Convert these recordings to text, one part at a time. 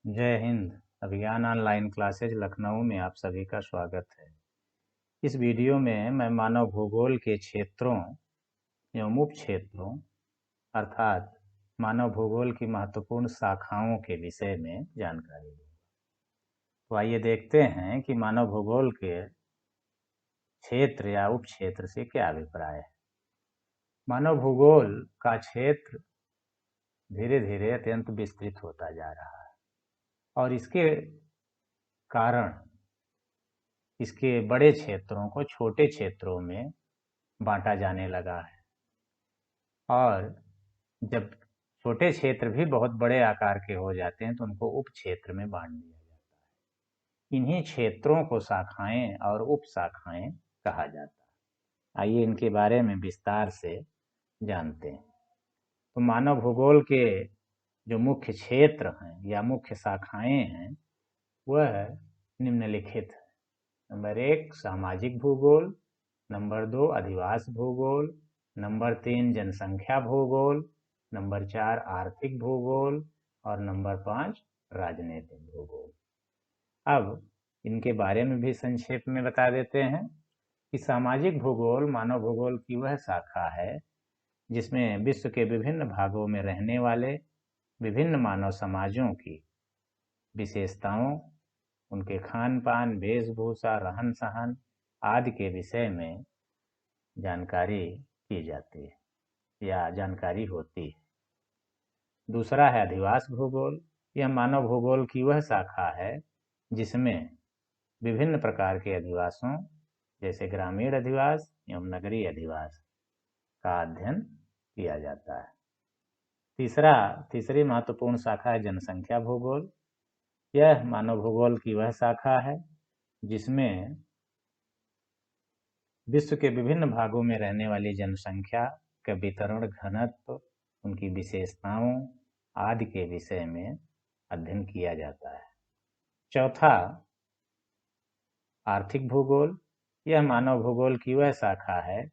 जय हिंद। अभिज्ञान online classes Lucknow में आप सभी का स्वागत है। इस वीडियो में मैं मानव भूगोल के क्षेत्रों एवं उप क्षेत्रों अर्थात मानव भूगोल की महत्वपूर्ण शाखाओं के विषय में जानकारी दूंगा। तो आइए देखते हैं कि मानव भूगोल के क्षेत्र या उप क्षेत्र से क्या अभिप्राय है। मानव भूगोल का क्षेत्र धीरे धीरे अत्यंत विस्तृत होता जा रहा है और इसके कारण इसके बड़े क्षेत्रों को छोटे क्षेत्रों में बांटा जाने लगा है और जब छोटे क्षेत्र भी बहुत बड़े आकार के हो जाते हैं तो उनको उप क्षेत्र में बांट दिया जाता है। इन्हीं क्षेत्रों को शाखाएं और उप शाखाएं कहा जाता है। आइए इनके बारे में विस्तार से जानते हैं। तो मानव भूगोल के जो मुख्य क्षेत्र हैं या मुख्य शाखाएं हैं वह निम्नलिखित है। नंबर 1 सामाजिक भूगोल, नंबर 2 अधिवास भूगोल, नंबर 3 जनसंख्या भूगोल, नंबर 4 आर्थिक भूगोल और नंबर 5 राजनीतिक भूगोल। अब इनके बारे में भी संक्षेप में बता देते हैं कि सामाजिक भूगोल मानव भूगोल की वह शाखा है जिसमें विश्व के विभिन्न भागों में रहने वाले विभिन्न मानव समाजों की विशेषताओं, उनके खान पान, वेशभूषा, रहन सहन आदि के विषय में जानकारी की जाती है या जानकारी होती है। दूसरा है अधिवास भूगोल। यह मानव भूगोल की वह शाखा है जिसमें विभिन्न प्रकार के अधिवासों जैसे ग्रामीण अधिवास एवं नगरीय अधिवास का अध्ययन किया जाता है। तीसरी महत्वपूर्ण शाखा है जनसंख्या भूगोल। यह मानव भूगोल की वह शाखा है जिसमें विश्व के विभिन्न भागों में रहने वाली जनसंख्या का वितरण, घनत्व, उनकी विशेषताओं आदि के विषय में अध्ययन किया जाता है। चौथा आर्थिक भूगोल। यह मानव भूगोल की वह शाखा है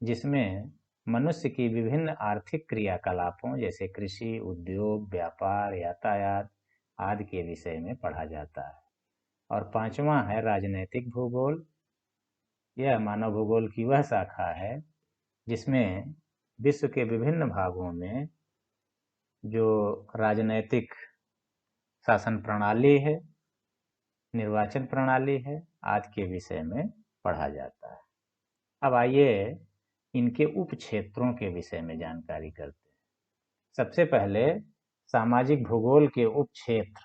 जिसमें मनुष्य की विभिन्न आर्थिक क्रियाकलापों जैसे कृषि, उद्योग, व्यापार, यातायात आदि के विषय में पढ़ा जाता है। और पांचवा है राजनैतिक भूगोल। यह मानव भूगोल की वह शाखा है जिसमें विश्व के विभिन्न भागों में जो राजनैतिक शासन प्रणाली है, निर्वाचन प्रणाली है आदि के विषय में पढ़ा जाता है। अब आइए इनके उप क्षेत्रों के विषय में जानकारी करते हैं। सबसे पहले सामाजिक भूगोल के उप क्षेत्र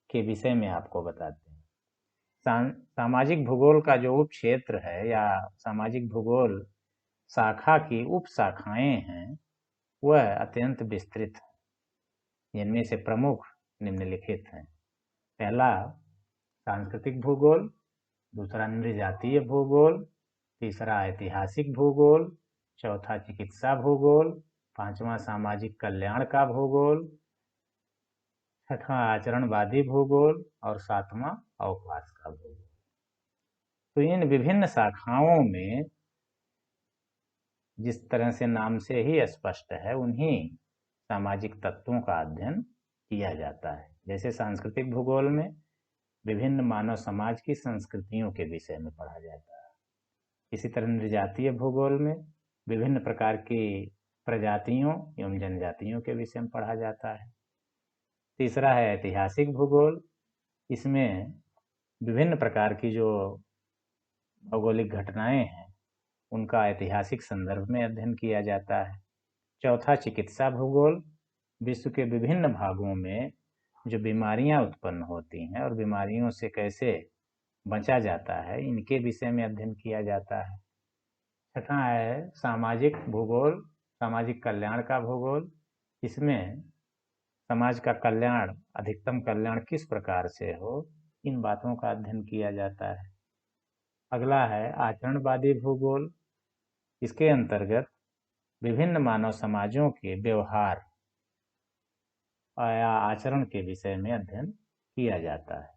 के विषय में आपको बताते हैं। सामाजिक भूगोल का जो उप क्षेत्र है या सामाजिक भूगोल शाखा की उप शाखाएं हैं वह अत्यंत विस्तृत है। इनमें से प्रमुख निम्नलिखित हैं। पहला सांस्कृतिक भूगोल, दूसरा नृजातीय भूगोल, तीसरा ऐतिहासिक भूगोल, चौथा चिकित्सा भूगोल, पांचवा सामाजिक कल्याण का भूगोल, छठवां आचरणवादी भूगोल और सातवां अवकाश का भूगोल। तो इन विभिन्न शाखाओं में जिस तरह से नाम से ही स्पष्ट है उन्हीं सामाजिक तत्वों का अध्ययन किया जाता है। जैसे सांस्कृतिक भूगोल में विभिन्न मानव समाज की संस्कृतियों के विषय में पढ़ा जाता है। इसी तरह नृजातीय भूगोल में विभिन्न प्रकार की प्रजातियों एवं जनजातियों के विषय में पढ़ा जाता है। तीसरा है ऐतिहासिक भूगोल। इसमें विभिन्न प्रकार की जो भौगोलिक घटनाएं हैं उनका ऐतिहासिक संदर्भ में अध्ययन किया जाता है। चौथा चिकित्सा भूगोल। विश्व के विभिन्न भागों में जो बीमारियां उत्पन्न होती हैं और बीमारियों से कैसे बचा जाता है इनके विषय में अध्ययन किया जाता है। छठा है सामाजिक भूगोल, सामाजिक कल्याण का भूगोल। इसमें समाज का कल्याण, अधिकतम कल्याण किस प्रकार से हो इन बातों का अध्ययन किया जाता है। अगला है आचरणवादी भूगोल। इसके अंतर्गत विभिन्न मानव समाजों के व्यवहार या आचरण के विषय में अध्ययन किया जाता है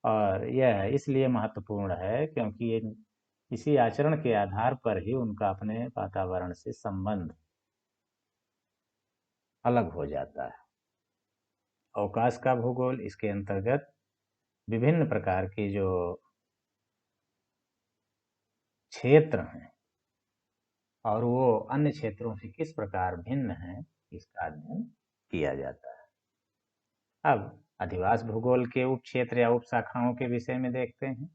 और यह इसलिए महत्वपूर्ण है क्योंकि इसी आचरण के आधार पर ही उनका अपने वातावरण से संबंध अलग हो जाता है अवकाश का भूगोल, इसके अंतर्गत विभिन्न प्रकार के जो क्षेत्र हैं और वो अन्य क्षेत्रों से किस प्रकार भिन्न हैं, इसका अध्ययन किया जाता है। अब अधिवास भूगोल के उप क्षेत्र या उप शाखाओं के विषय में देखते हैं।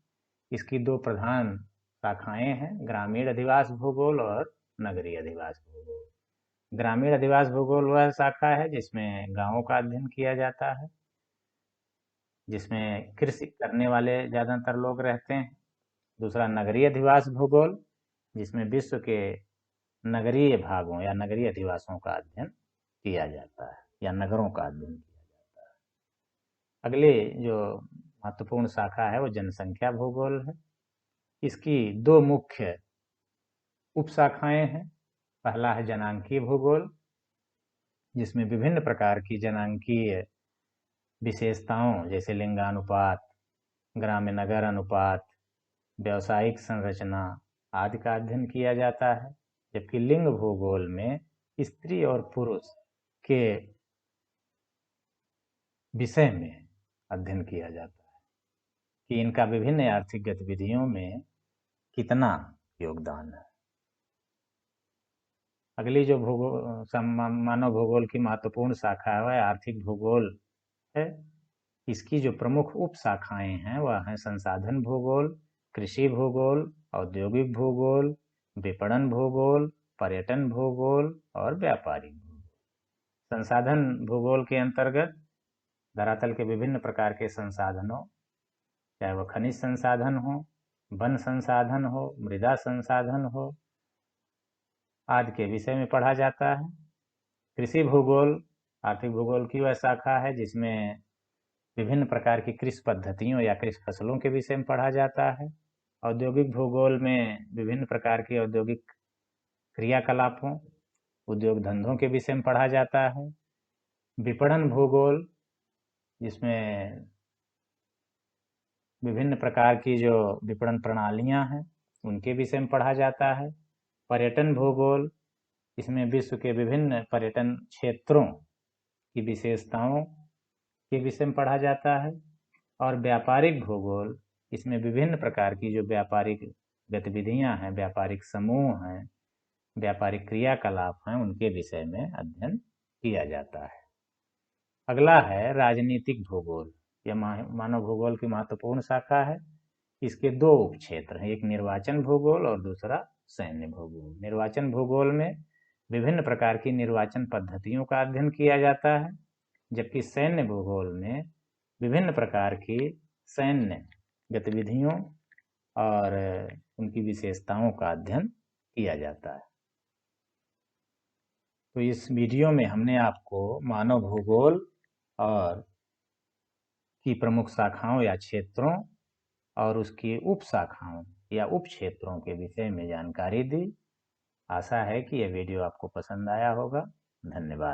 इसकी दो प्रधान शाखाएं हैं, ग्रामीण अधिवास भूगोल और नगरीय अधिवास भूगोल। ग्रामीण अधिवास भूगोल वह शाखा है जिसमें गांवों का अध्ययन किया जाता है, जिसमें कृषि करने वाले ज़्यादातर लोग रहते हैं। दूसरा नगरीय अधिवास भूगोल, जिसमें विश्व के नगरीय भागों या नगरीय अधिवासों का अध्ययन किया जाता है या नगरों का अध्ययन किया जाता है। अगले जो महत्वपूर्ण शाखा है वो जनसंख्या भूगोल है। इसकी दो मुख्य उप शाखाएं हैं। पहला है जनांकीय भूगोल, जिसमें विभिन्न प्रकार की जनांकीय विशेषताओं जैसे लिंगानुपात, ग्राम्य नगर अनुपात, व्यावसायिक संरचना आदि का अध्ययन किया जाता है। जबकि लिंग भूगोल में स्त्री और पुरुष के विषय में अध्ययन किया जाता है कि इनका विभिन्न आर्थिक गतिविधियों में कितना योगदान है। अगली जो मानव भूगोल की महत्वपूर्ण शाखा है वह आर्थिक भूगोल है। इसकी जो प्रमुख उप शाखाएं हैं वह हैं संसाधन भूगोल, कृषि भूगोल, औद्योगिक भूगोल, विपणन भूगोल, पर्यटन भूगोल और व्यापारिक भूगोल। संसाधन भूगोल के अंतर्गत धरातल के विभिन्न प्रकार के संसाधनों, चाहे वह खनिज संसाधन हो, वन संसाधन हो, मृदा संसाधन हो, आदि के विषय में पढ़ा जाता है। कृषि भूगोल आर्थिक भूगोल की वह शाखा है जिसमें विभिन्न प्रकार की कृषि पद्धतियों या कृषि फसलों के विषय में पढ़ा जाता है। औद्योगिक भूगोल में विभिन्न प्रकार के औद्योगिक क्रियाकलापों, उद्योग धंधों के विषय में पढ़ा जाता है। विपणन भूगोल, जिसमें विभिन्न प्रकार की जो विपणन प्रणालियां हैं उनके विषय में पढ़ा जाता है। पर्यटन भूगोल, इसमें विश्व के विभिन्न पर्यटन क्षेत्रों की विशेषताओं के विषय में पढ़ा जाता है। और व्यापारिक भूगोल, इसमें विभिन्न प्रकार की जो व्यापारिक गतिविधियां हैं, व्यापारिक समूह हैं, व्यापारिक क्रियाकलाप हैं, उनके विषय में अध्ययन किया जाता है। अगला है राजनीतिक भूगोल। यह मानव भूगोल की महत्वपूर्ण शाखा है। इसके दो उप क्षेत्र हैं, एक निर्वाचन भूगोल और दूसरा सैन्य भूगोल। निर्वाचन भूगोल में विभिन्न प्रकार की निर्वाचन पद्धतियों का अध्ययन किया जाता है, जबकि सैन्य भूगोल में विभिन्न प्रकार की सैन्य गतिविधियों और उनकी विशेषताओं का अध्ययन किया जाता है। तो इस वीडियो में हमने आपको मानव भूगोल और की प्रमुख शाखाओं या क्षेत्रों और उसकी उप शाखाओं या उप क्षेत्रों के विषय में जानकारी दी। आशा है कि यह वीडियो आपको पसंद आया होगा। धन्यवाद।